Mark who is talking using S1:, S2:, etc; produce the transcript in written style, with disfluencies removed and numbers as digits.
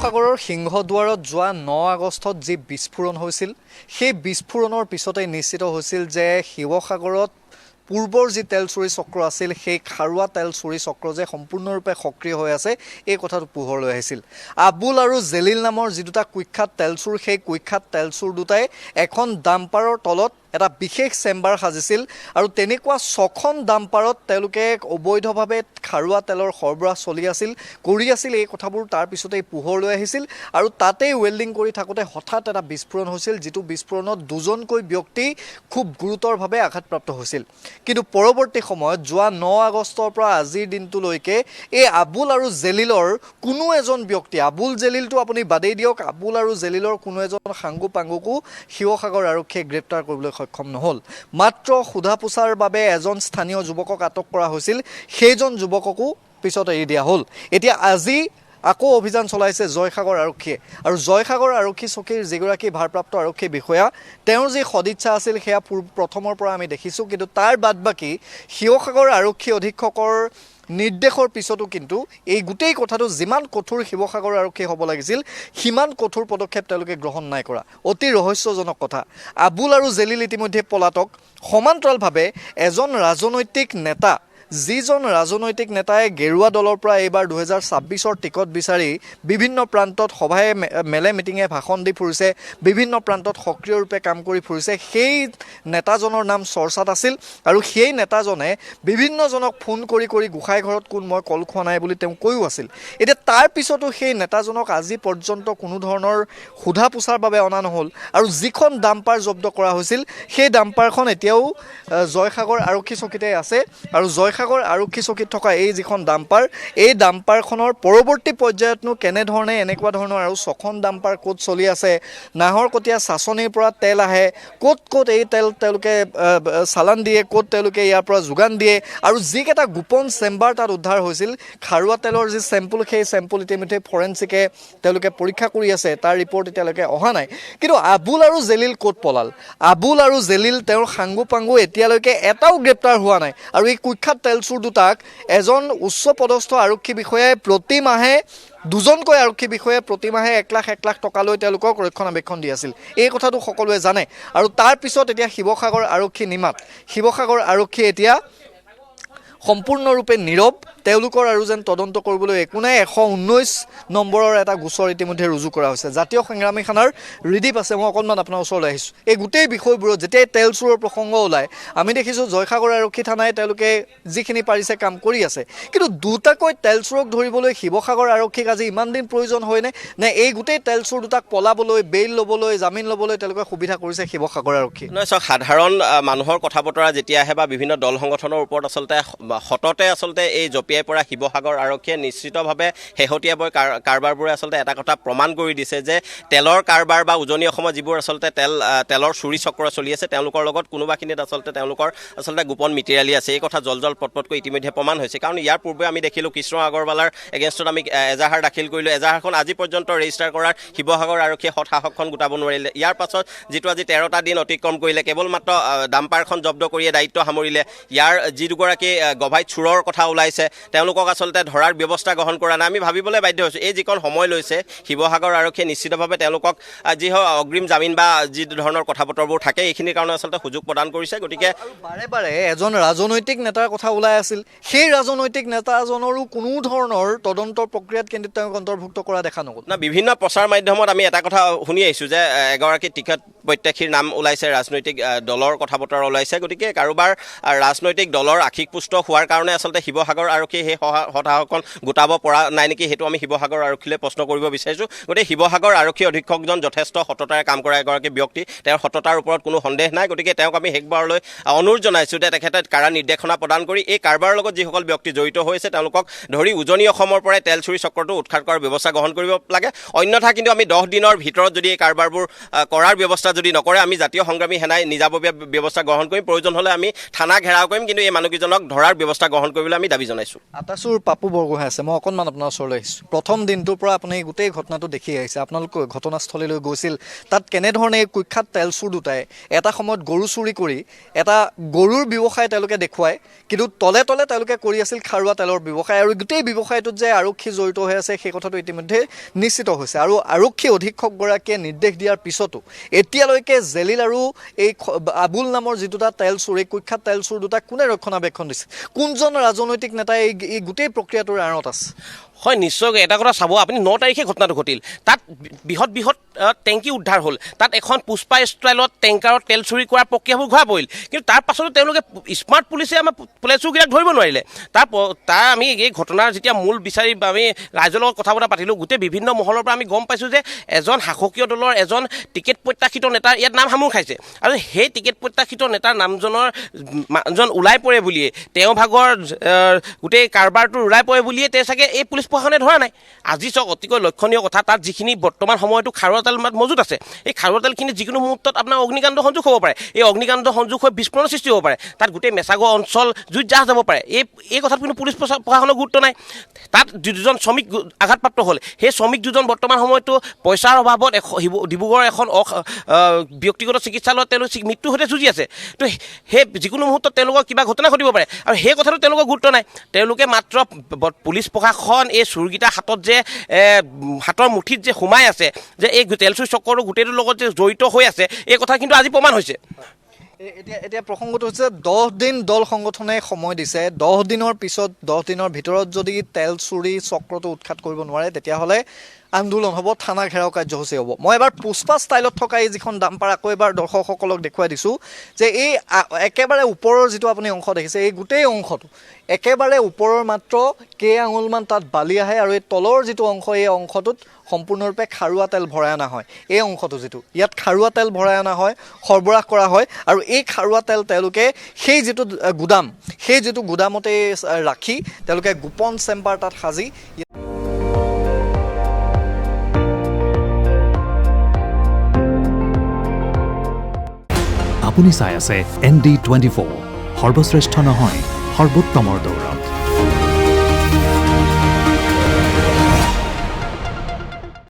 S1: সাগৰৰ সিংহদুৱাৰত যোৱা ৯ আগষ্টত যি বিস্ফোৰণ হৈছিল সেই বিস্ফোৰণৰ পিছতে নিশ্চিত হৈছিল যে শিৱসাগৰত পূৰ্বৰ যি তেল চুৰি চক্ৰ আছিল সেই খাৰুৱা তেল চুৰি চক্ৰ যে সম্পূৰ্ণৰূপে সক্ৰিয় হৈ আছে এই কথাটো পোহৰলৈ আহিছিল। আবুল আৰু জেলিল নামৰ যি দুটা কুখ্যাত তেল চুৰ সেই কুখ্যাত তেল চুৰ দুটাই এখন ডাম্পাৰৰ তলত এটা বিশেষ চেম্বাৰ সাজিছিল আৰু তেনেকুৱা ৬খন ডাম্পাৰত তেওঁলোকে অবৈধভাৱে খাৰুৱা তেলৰ সৰবৰাহ চলি আছিল এই কথাবোৰ তাৰ পিছতেই পোহৰলৈ আহিছিল আৰু তাতেই ৱেল্ডিং কৰি থাকোঁতে হঠাৎ এটা বিস্ফোৰণ হৈছিল, যিটো বিস্ফোৰণত দুজনকৈ ব্যক্তি খুব গুৰুতৰভাৱে আঘাতপ্ৰাপ্ত হৈছিল। কিন্তু পৰৱৰ্তী সময়ত যোৱা ৯ আগষ্টৰ পৰা আজিৰ দিনটোলৈকে এই আবুল আৰু জেলিলৰ কোনো এজন ব্যক্তি, আবুল জেলিলটো আপুনি বাদেই দিয়ক, আবুল আৰু জেলিলৰ কোনো এজন সাংগু পাংগুকো শিৱসাগৰ আৰক্ষীয়ে গ্ৰেপ্তাৰ কৰিবলৈ সক্ষম নহ'ল। মাত্ৰ সোধা পোছাৰ বাবে এজন স্থানীয় যুৱকক আটক কৰা হৈছিল, সেইজন যুৱককো পিছত এৰি দিয়া হ'ল। এতিয়া আজি আকৌ অভিযান চলাইছে জয়সাগৰ আৰক্ষীয়ে আৰু জয়সাগৰ আৰক্ষী চকীৰ যিগৰাকী ভাৰপ্ৰাপ্ত আৰক্ষী বিষয়া তেওঁৰ যি সদিচ্ছা আছিল সেয়া প্ৰথমৰ পৰা আমি দেখিছোঁ, কিন্তু তাৰ বাদ বাকী শিৱসাগৰ আৰক্ষী অধীক্ষকৰ নিৰ্দেশৰ পিছতো কিন্তু এই গোটেই কথাটো যিমান কঠোৰ শিৱসাগৰ আৰক্ষী হ'ব লাগিছিল সিমান কঠোৰ পদক্ষেপ তেওঁলোকে গ্ৰহণ নাই কৰা। অতি ৰহস্যজনক কথা, আবুল আৰু জেলিল ইতিমধ্যে পলাতক। সমান্তৰালভাৱে এজন ৰাজনৈতিক নেতা, যিজন ৰাজনৈতিক নেতাই গেৰুৱা দলৰ পৰা এইবাৰ 2026ৰ টিকট বিচাৰি বিভিন্ন প্ৰান্তত সভায়ে মেলে মিটিঙে ভাষণ দি ফুৰিছে, বিভিন্ন প্ৰান্তত সক্ৰিয়ৰূপে কাম কৰি ফুৰিছে, সেই নেতাজনৰ নাম চৰ্চাত আছিল আৰু সেই নেতাজনে বিভিন্নজনক ফোন কৰি গোসাঁই ঘৰত কোন মই কল খোৱা নাই বুলি তেওঁ কৈও আছিল। এতিয়া তাৰ পিছতো সেই নেতাজনক আজি পৰ্যন্ত কোনো ধৰণৰ সোধা পোছাৰ বাবে অনা নহ'ল আৰু যিখন ডাম্পাৰ জব্দ কৰা হৈছিল সেই ডাম্পাৰখন এতিয়াও জয়সাগৰ আৰক্ষী চকীতে আছে আৰু জয়সাগৰ আৰক্ষী চকীত থকা এই যিখন ডাম্পাৰ, এই ডাম্পাৰখনৰ পৰৱৰ্তী পৰ্যায়তনো কেনেধৰণে এনেকুৱা ধৰণৰ আৰু 6খন ডাম্পাৰ ক'ত চলি আছে, নাহৰকটীয়া চাচনিৰ পৰা তেল আহে, ক'ত এই তেল তেওঁলোকে চালান দিয়ে, ক'ত তেওঁলোকে ইয়াৰ পৰা যোগান দিয়ে আৰু যিকেইটা গোপন চেম্বাৰ তাত উদ্ধাৰ হৈছিল খাৰুৱা তেলৰ যি চেম্পুল সেই চেম্পুল ইতিমধ্যে ফৰেনচিকে তেওঁলোকে পৰীক্ষা কৰি আছে, তাৰ ৰিপৰ্ট এতিয়ালৈকে অহা নাই। কিন্তু আবুল আৰু জেলিল ক'ত পলাল? আবুল আৰু জেলিল তেওঁৰ সাংগু পাংগু এতিয়ালৈকে এটাও গ্ৰেপ্তাৰ হোৱা নাই আৰু এই কুখ্যাত তেল চুৰ দুটাক এজন উচ্চ পদস্থ আৰক্ষী বিষয়াই প্ৰতি মাহে দুজনকৈ আৰক্ষী বিষয়াই প্ৰতি মাহে 1 লাখ টকালৈ তেওঁলোকক ৰক্ষণাবেক্ষণ দি আছিল। এই কথাটো সকলোৱে জানে আৰু তাৰ পিছত এতিয়া শিৱসাগৰ আৰক্ষী নিমাত, শিৱসাগৰ আৰক্ষী এতিয়া সম্পূৰ্ণৰূপে নীৰৱ, তেওঁলোকৰ আৰু যেন তদন্ত কৰিবলৈ একো নাই। 119 নম্বৰৰ এটা গোচৰ ইতিমধ্যে ৰুজু কৰা হৈছে। জাতীয় সংগ্ৰামী থানাৰ ৰিদীপ আছে, মই অকণমান আপোনাৰ ওচৰলৈ আহিছোঁ। এই গোটেই বিষয়বোৰত যেতিয়াই তেল চুৰৰ প্ৰসংগ ওলায় আমি দেখিছোঁ জয়সাগৰ আৰক্ষী থানাই তেওঁলোকে যিখিনি পাৰিছে কাম কৰি আছে, কিন্তু দুটাকৈ তেল চুৰক ধৰিবলৈ শিৱসাগৰ আৰক্ষীক আজি ইমান দিন প্ৰয়োজন হয়নে? নে এই গোটেই তেল চুৰ দুটাক পলাবলৈ, বেইল ল'বলৈ, জামিন ল'বলৈ তেওঁলোকে সুবিধা কৰিছে শিৱসাগৰ আৰক্ষীয়ে?
S2: নহয়, চাওক, সাধাৰণ মানুহৰ কথা বতৰা যেতিয়া আহে বা বিভিন্ন দল সংগঠনৰ ওপৰত আচলতে সততে এই জঁপিয়াই পৰা শিৱসাগৰ আৰক্ষীয়ে নিশ্চিতভাৱে শেহতীয়াকৈ কাৰবাৰবোৰে এটা কথা প্ৰমাণ কৰি দিছে যে তেলৰ কাৰবাৰ বা উজনি অসমত যিবোৰ তেলৰ চুৰি চক্ৰ চলি আছে তেওঁলোকৰ লগত কোনোবাখিনিত তেওঁলোকৰ গোপন মিতিৰালি আছে। এই কথা জল পটপটকৈ ইতিমধ্যে প্ৰমাণ হৈছে। কাৰণ ইয়াৰ পূৰ্বে আমি দেখিলোঁ কৃষ্ণ আগৰৱালাৰ এগেইনষ্টত আমি এজাহাৰ দাখিল কৰিলোঁ, এজাহাৰখন আজি পৰ্যন্ত ৰেজিষ্টাৰ কৰাৰ শিৱসাগৰ আৰক্ষীয়ে সাহসখন গোটাব নোৱাৰিলে। ইয়াৰ পাছত যিটো আজি 13টা দিন অতিক্ৰম কৰিলে, কেৱল মাত্ৰ ডাম্পাৰখন জব্দ কৰিয়ে দায়িত্ব সামৰিলে। ইয়াৰ যি দুগৰাকী গভাইত চোৰৰ কথা ওলাইছে তেওঁলোকক ধৰাৰ ব্যৱস্থা গ্ৰহণ কৰা নাই। আমি ভাবিবলৈ বাধ্য হৈছোঁ এই যিকণ সময় লৈছে শিৱসাগৰ আৰক্ষীয়ে নিশ্চিতভাৱে তেওঁলোকক যি হয় অগ্ৰিম জামিন বা যি ধৰণৰ কথা বতৰবোৰ থাকে এইখিনিৰ কাৰণে সুযোগ প্ৰদান কৰিছে। গতিকে
S1: বাৰে এজন ৰাজনৈতিক নেতাৰ কথা ওলাই আছিল, সেই ৰাজনৈতিক নেতাজনৰো কোনো ধৰণৰ তদন্তৰ প্ৰক্ৰিয়াত কিন্তু তেওঁক অন্তৰ্ভুক্ত কৰা দেখা নগ'ল।
S2: বিভিন্ন প্ৰচাৰ মাধ্যমত আমি এটা কথা শুনি আহিছোঁ যে এগৰাকী টিকট প্ৰত্যাশীৰ নাম ওলাইছে, ৰাজনৈতিক দলৰ কথা বতৰা ওলাইছে। গতিকে কাৰোবাৰ ৰাজনৈতিক দলৰ আশিক পুষ্ট হোৱাৰ কাৰণে শিৱসাগৰ আৰক্ষীয়ে সেই সাহসখন গোটাব পৰা নাই নেকি, সেইটো আমি শিৱসাগৰ আৰক্ষীলৈ প্ৰশ্ন কৰিব বিচাৰিছোঁ। গতিকে শিৱসাগৰ আৰক্ষী অধীক্ষকজন যথেষ্ট সততাৰে কাম কৰা এগৰাকী ব্যক্তি, তেওঁৰ সততাৰ ওপৰত কোনো সন্দেহ নাই। গতিকে তেওঁক আমি শেষবাৰলৈ অনুৰোধ জনাইছোঁ যে তেখেতে কাৰা নিৰ্দেশনা প্ৰদান কৰি এই কাৰবাৰৰ লগত যিসকল ব্যক্তি জড়িত হৈছে তেওঁলোকক ধৰি উজনি অসমৰ পৰাই তেল চুৰি চক্ৰটো উৎখাত কৰাৰ ব্যৱস্থা গ্ৰহণ কৰিব লাগে। অন্যথা কিন্তু আমি 10 দিনৰ ভিতৰত যদি এই কাৰবাৰবোৰ কৰাৰ ব্যৱস্থা যদি নকৰে আমি জাতীয় সংগ্ৰামী সেনাই নিজাববীয়া ব্যৱস্থা গ্ৰহণ কৰিম। প্ৰয়োজন হ'লে আমি থানা ঘেৰাও কৰিম, কিন্তু এই মানুহকেইজনক ধৰাৰ ব্যৱস্থা গ্ৰহণ কৰিবলৈ আমি দাবী জনাইছোঁ। আছোঁ।
S1: আটাচুৰ পাপু বৰগোহাঁই আছে, মই অকণমান আপোনাৰ ওচৰলৈ আহিছোঁ। প্ৰথম দিনটোৰ পৰা আপুনি গোটেই ঘটনাটো দেখি আহিছে, আপোনালোক ঘটনাস্থলীলৈ গৈছিল, তাত কেনেধৰণে এই কুখ্যাত তেল চোৰ দুটাই এটা সময়ত গৰু চুৰি কৰি এটা গৰুৰ ব্যৱসায় তেওঁলোকে দেখুৱায়, কিন্তু তলে তলে তেওঁলোকে কৰি আছিল খাৰুৱা তেলৰ ব্যৱসায়, আৰু গোটেই ব্যৱসায়টোত যে আৰক্ষী জড়িত হৈ আছে সেই কথাটো ইতিমধ্যে নিশ্চিত হৈছে। আৰু আৰক্ষী অধীক্ষকগৰাকীয়ে নিৰ্দেশ দিয়াৰ পিছতো এতিয়ালৈকে জেলিল আৰু এই আবুল নামৰ যি দুটা তেল চোৰ, এই কুখ্যাত তেল চোৰ দুটা কোনে ৰক্ষণাবেক্ষণ দিছে? কোনজন ৰাজনৈতিক নেতাই এই গোটেই প্ৰক্ৰিয়াটোৰ আঁৰত আছে?
S2: হয়, নিশ্চয়কৈ এটা কথা চাব, আপুনি 9 তাৰিখে ঘটনাটো ঘটিল, তাত বৃহৎ বৃহৎ টেংকি উদ্ধাৰ হ'ল, তাত এখন পুষ্পা ষ্টাইলত টেংকাৰত তেল চুৰি কৰাৰ প্ৰক্ৰিয়াবোৰ ঘূৰা পৰিল, কিন্তু তাৰ পাছতো তেওঁলোকে স্মাৰ্ট পুলিচে আমাৰ তেল চুৰকেইটাক ধৰিব নোৱাৰিলে। তাৰ আমি এই ঘটনাৰ যেতিয়া মূল বিচাৰি আমি ৰাইজৰ লগত কথা বতৰা পাতিলোঁ, গোটেই বিভিন্ন মহলৰ পৰা আমি গম পাইছোঁ যে এজন শাসকীয় দলৰ এজন টিকেট প্ৰত্যাশিত নেতাৰ ইয়াত নাম সামোৰ খাইছে, আৰু সেই টিকেট প্ৰত্যাশিত নেতাৰ নামজন ওলাই পৰে বুলিয়ে, তেওঁ ভাগৰ গোটেই কাৰবাৰটো ওলাই পৰে বুলিয়ে তেওঁ চাগে এই পুলিচ প্ৰশাসনে ধৰা নাই। আজি চাওক অতিকৈ লক্ষণীয় কথা, তাত যিখিনি বৰ্তমান সময়তো খাৰুৱা তেল মজুত আছে, এই খাৰুৱা তেলখিনি যিকোনো মুহূৰ্তত আপোনাৰ অগ্নিকাণ্ড সংযোগ হ'ব পাৰে, এই অগ্নিকাণ্ড সংযোগ হৈ বিস্ফোৰণৰ সৃষ্টি হ'ব পাৰে, তাত গোটেই মেচাগৰ অঞ্চল জুইত জাহ যাব পাৰে। এই কথাত কিন্তু পুলিচ প্ৰশাসনৰ গুৰুত্ব নাই। তাত দুজন শ্ৰমিক আঘাতপ্ৰাপ্ত হ'ল, সেই শ্ৰমিক দুজন বৰ্তমান সময়তো পইচাৰ অভাৱত ডিব্ৰুগড়ৰ এখন ব্যক্তিগত চিকিৎসালয়ত তেওঁলোক মৃত্যুৰ সৈতে যুঁজি আছে। তো সেই যিকোনো মুহূৰ্তত তেওঁলোকৰ কিবা ঘটনা ঘটিব পাৰে, আৰু সেই কথাটো তেওঁলোকৰ গুৰুত্ব নাই। তেওঁলোকে মাত্ৰ পুলিচ প্ৰশাসন এই চোৰকেইটাৰ হাতত যে হাতৰ মুঠিত যে সোমাই আছে, যে এই তেল চুৰি চক্ৰটো গোটেইটোৰ লগত যে জড়িত হৈ আছে, এই কথা কিন্তু আজি প্ৰমাণ হৈছে।
S1: এতিয়া প্ৰসংগটো হৈছে 10 দিন দল সংগঠনে সময় দিছে, 10 দিনৰ পিছত 10 দিনৰ ভিতৰত যদি তেল চুৰি চক্ৰটো উৎখাত কৰিব নোৱাৰে তেতিয়াহ'লে আন্দোলন হ'ব, থানা ঘেৰাও কাৰ্যসূচী হ'ব। মই এবাৰ পুষ্পা ষ্টাইলত থকা এই যিখন ডাম্পাৰ আকৌ এবাৰ দৰ্শকসকলক দেখুৱাই দিছোঁ, যে এই একেবাৰে ওপৰৰ যিটো আপুনি অংশ দেখিছে, এই গোটেই অংশটো একেবাৰে ওপৰৰ মাত্ৰ আঙুলমান তাত বালি আহে, আৰু এই তলৰ যিটো অংশ, এই অংশটোত সম্পূৰ্ণৰূপে খাৰুৱা তেল ভৰাই অনা হয়। এই অংশটো যিটো ইয়াত খাৰুৱা তেল ভৰাই অনা হয়, সৰবৰাহ কৰা হয়, আৰু এই খাৰুৱা তেল তেওঁলোকে সেই যিটো গুদাম, সেই যিটো গুদামতে ৰাখি তেওঁলোকে গোপন চেম্বাৰ তাত সাজি
S3: আপুনি চাই আছে ND24, সৰ্বশ্ৰেষ্ঠ নহয় সৰ্বোত্তমৰ দৌৰ।